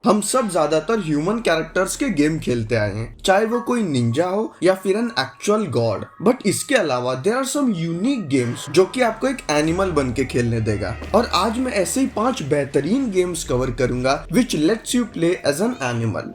हम सब ज्यादातर ह्यूमन कैरेक्टर्स के गेम खेलते आए हैं, चाहे वो कोई निंजा हो या फिर एन एक्चुअल गॉड। बट इसके अलावा there are some unique games जो कि आपको एक एनिमल बन के खेलने देगा। और आज मैं ऐसे ही 5 बेहतरीन गेम्स कवर करूंगा which lets you play as an animal.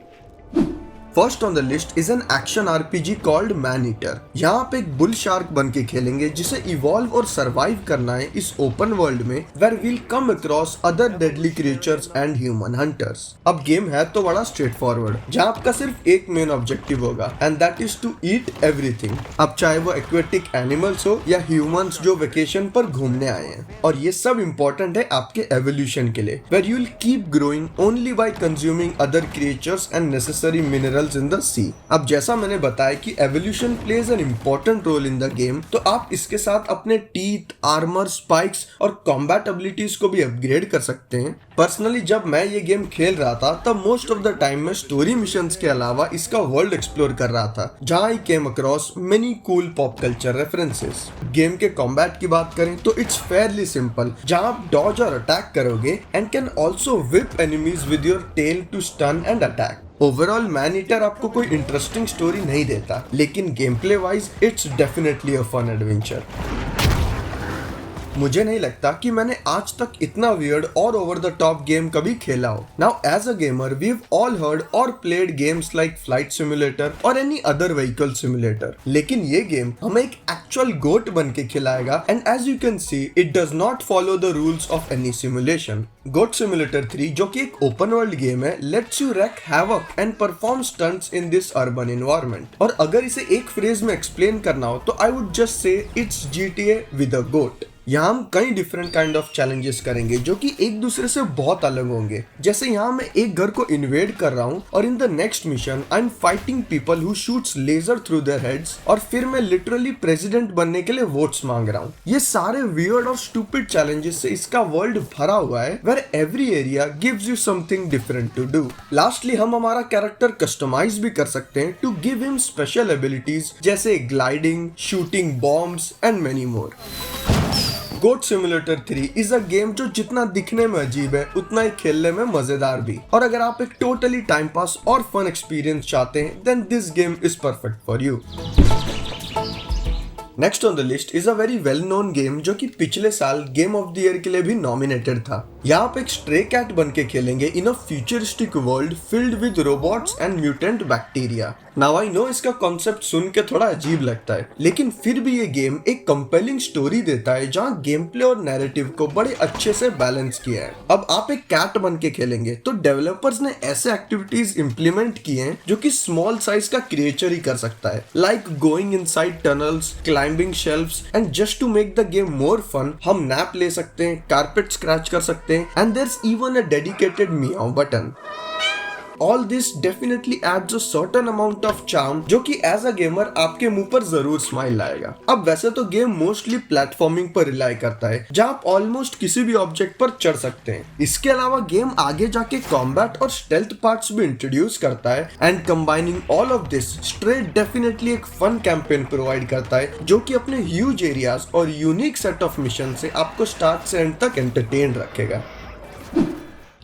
First on the list is an action RPG called man eater. यहाँ आप एक बुल शार्क बन के खेलेंगे जिसे इवॉल्व और सरवाइव करना है इस ओपन वर्ल्ड में where we'll come across other deadly creatures and human hunters. अब गेम है तो बड़ा स्ट्रेट फॉरवर्ड, जहाँ आपका सिर्फ एक मेन ऑब्जेक्टिव होगा and that is to eat everything. अब चाहे वो एक्वेटिक एनिमल्स हो या ह्यूमंस जो वेकेशन पर घूमने आए हैं। और ये सब इम्पोर्टेंट है आपके एवोल्यूशन के लिए where you will keep growing only by consuming other creatures and necessary minerals in the sea। अब जैसा मैंने बताया कि evolution plays an important role in the game, तो आप इसके साथ अपने टीथ, आर्मर, स्पाइक्स और कॉम्बैट एबिलिटीज को भी अपग्रेड कर सकते हैं। पर्सनली जब मैं ये गेम खेल रहा था तब मोस्ट ऑफ द टाइम मैं स्टोरी मिशंस के अलावा इसका वर्ल्ड एक्सप्लोर कर रहा था, जहां I came across many cool pop culture references. Game के कॉम्बैट की बात करें तो इट्स फेयरली सिंपल, जहां आप डॉज और अटैक करोगे and can also whip enemies with your tail to stun and attack. Overall man eater आपको कोई इंटरेस्टिंग स्टोरी नहीं देता, लेकिन gameplay wise it's definitely a fun adventure. मुझे नहीं लगता कि मैंने आज तक इतना वियर्ड और ओवर द टॉप गेम कभी खेला हो। Now as a gamer we have all heard और played games like flight simulator और एनी अदर व्हीकल सिमुलेटर, लेकिन ये गेम हमें एक एक्चुअल गोट बन के खिलाएगा and as you can see it does not follow the rules of any simulation. Goat simulator 3 जो कि एक ओपन वर्ल्ड गेम है, lets you wreak havoc and perform stunts in this urban environment. और अगर इसे एक फ्रेज में explain करना हो तो I would just say it's GTA with a goat. यहाँ हम कई डिफरेंट काइंड ऑफ चैलेंजेस करेंगे जो कि एक दूसरे से बहुत अलग होंगे। जैसे यहाँ मैं एक घर को इन्वेड कर रहा हूँ और in the next mission I am fighting people who shoots laser through their heads, और फिर मैं लिटरली प्रेसिडेंट बनने के लिए वोट्स मांग रहा हूँ। ये सारे वियर्ड और स्टूपिड चैलेंजेस से इसका वर्ल्ड भरा हुआ है where every area gives you something different to do. Lastly हम हमारा कैरेक्टर कस्टमाइज भी कर सकते हैं to give him special abilities जैसे gliding, shooting bombs and many more. Goat simulator 3 is a game जो जितना दिखने में अजीब है उतना ही खेलने में मजेदार भी। और अगर आप एक टोटली टाइम पास और फन एक्सपीरियंस चाहते हैं then this game is perfect for you. Next on the list is a very well known game जो कि पिछले साल गेम ऑफ द ईयर के लिए भी नॉमिनेटेड था। यहाँ आप एक स्ट्रे कैट बन के खेलेंगे in a futuristic world filled with robots and mutant bacteria. Now I know इसका कॉन्सेप्ट सुन के थोड़ा अजीब लगता है, लेकिन फिर भी ये गेम एक कंपेलिंग स्टोरी देता है जहाँ गेम प्ले और नैरेटिव को बड़े अच्छे से बैलेंस किया है। अब आप एक कैट बन के खेलेंगे तो डेवलपर्स ने ऐसे एक्टिविटीज इम्प्लीमेंट किए हैं जो कि स्मॉल साइज का क्रिएचर ही कर सकता है, like going inside tunnels, climbing shelves and just to make the game more fun हम नैप ले सकते हैं, कारपेट स्क्रैच कर सकते हैं and there's even a dedicated meow button. All this definitely adds a certain amount of charm जो कि as a gamer आपके मुंह पर जरूर स्माइल लाएगा। अब वैसे तो गेम मोस्टली प्लेटफॉर्मिंग पर रिलाई करता है जहाँ आप ऑलमोस्ट किसी भी ऑब्जेक्ट पर चढ़ सकते हैं। इसके अलावा गेम आगे जाके कॉम्बैट और स्टेल्थ पार्ट्स भी इंट्रोड्यूस करता है and combining all of this stray definitely एक फन कैंपेन प्रोवाइड करता है जो कि अपने ह्यूज एरियाज और यूनिक सेट ऑफ मिशन से आपको स्टार्ट से एंड तक एंटरटेन रखेगा।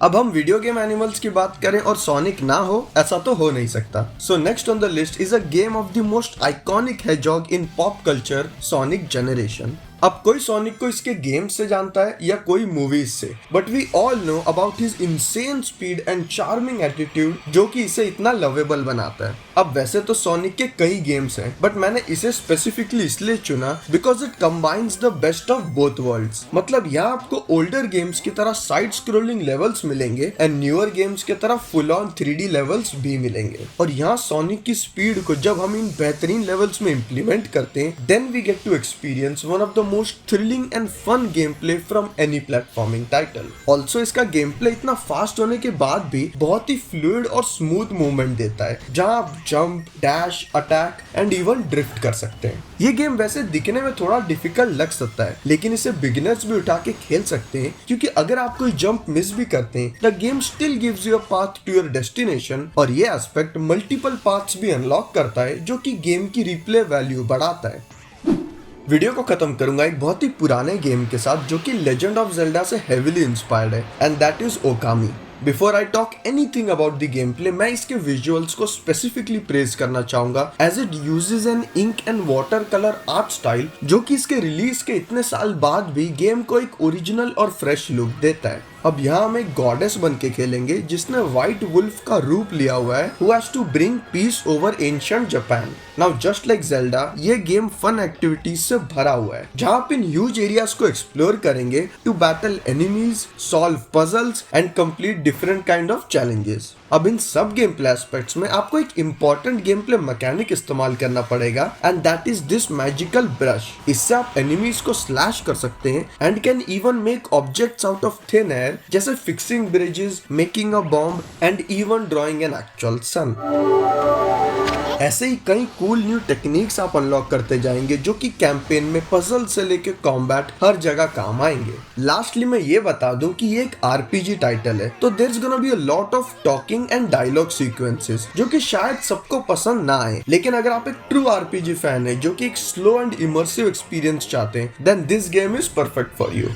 अब हम वीडियो गेम एनिमल्स की बात करें और सोनिक ना हो ऐसा तो हो नहीं सकता। So next on the list is a game of the most iconic hedgehog in pop culture, sonic generation. अब कोई सोनिक को इसके गेम से जानता है या कोई मूवीज से, but we all know about his insane speed and charming attitude जो कि इसे इतना लवेबल बनाता है। अब वैसे तो सोनिक के कई गेम्स हैं, बट मैंने इसे स्पेसिफिकली इसलिए चुना because it combines the best of both worlds. मतलब यहाँ आपको ओल्डर गेम्स की तरह साइड स्क्रोलिंग लेवल्स मिलेंगे एंड न्यूअर गेम्स की तरह फुल ऑन 3D लेवल्स भी मिलेंगे। और यहाँ सोनिक की स्पीड को जब हम इन बेहतरीन लेवल्स में इम्प्लीमेंट करते हैं then we get to experience one of the most thrilling and fun gameplay from any platforming title. Also इसका गेमप्ले इतना फास्ट होने के बाद भी बहुत ही फ्लूइड और स्मूथ मूवमेंट देता है जहां आप jump, dash, attack and even drift कर सकते हैं। ये गेम वैसे दिखने में थोड़ा डिफिकल्ट लग सकता है, लेकिन इसे बिगिनर्स भी उठा के खेल सकते हैं क्योंकि अगर आप कोई जंप मिस भी करते हैं the game still gives you a path to your destination. और ये एस्पेक्ट मल्टीपल पाथ्स भी अनलॉक करता है जो कि गेम की रिप्ले वैल्यू बढ़ाता है। वीडियो को खत्म करूंगा एक बहुत ही पुराने गेम के साथ जो कि लेजेंड ऑफ ज़ेल्डा से हेवीली इंस्पायर्ड है and that is Okami. Before I talk anything about the gameplay, मैं इसके विजुअल्स को स्पेसिफिकली प्रेज करना चाहूंगा as it uses an ink and water colour art style जो कि इसके रिलीज के इतने साल बाद भी गेम को एक ओरिजिनल और फ्रेश लुक देता है। अब यहाँ हम एक गॉडेस बन के खेलेंगे जिसने व्हाइट वुल्फ का रूप लिया हुआ है, who has to bring peace over ancient Japan. Now just like Zelda, ये गेम फन एक्टिविटीज से भरा हुआ है जहाँ आप इन ह्यूज एरियाज को एक्सप्लोर करेंगे to battle enemies, solve puzzles and complete different kind of challenges. अब इन सब गेम प्ले एस्पेक्ट्स में आपको एक इंपॉर्टेंट गेम प्ले मैकेनिक इस्तेमाल करना पड़ेगा and that is this magical brush. इससे आप एनिमीज को स्लैश कर सकते हैं and can even make objects out of thin air, जैसे fixing bridges, making a bomb and even drawing an actual sun. ऐसे ही कई कूल न्यू टेक्निक्स आप अनलॉक करते जाएंगे जो कि कैंपेन में पजल से लेके कॉम्बैट हर जगह काम आएंगे। लास्टली मैं ये बता दूं कि ये एक आरपीजी टाइटल है, तो there is gonna be a lot of talking and dialogue sequences जो कि शायद सबको पसंद ना आए, लेकिन अगर आप एक ट्रू आरपीजी फैन है जो कि एक स्लो एंड इमर्सिव एक्सपीरियंस चाहते हैं, then this game is perfect for you.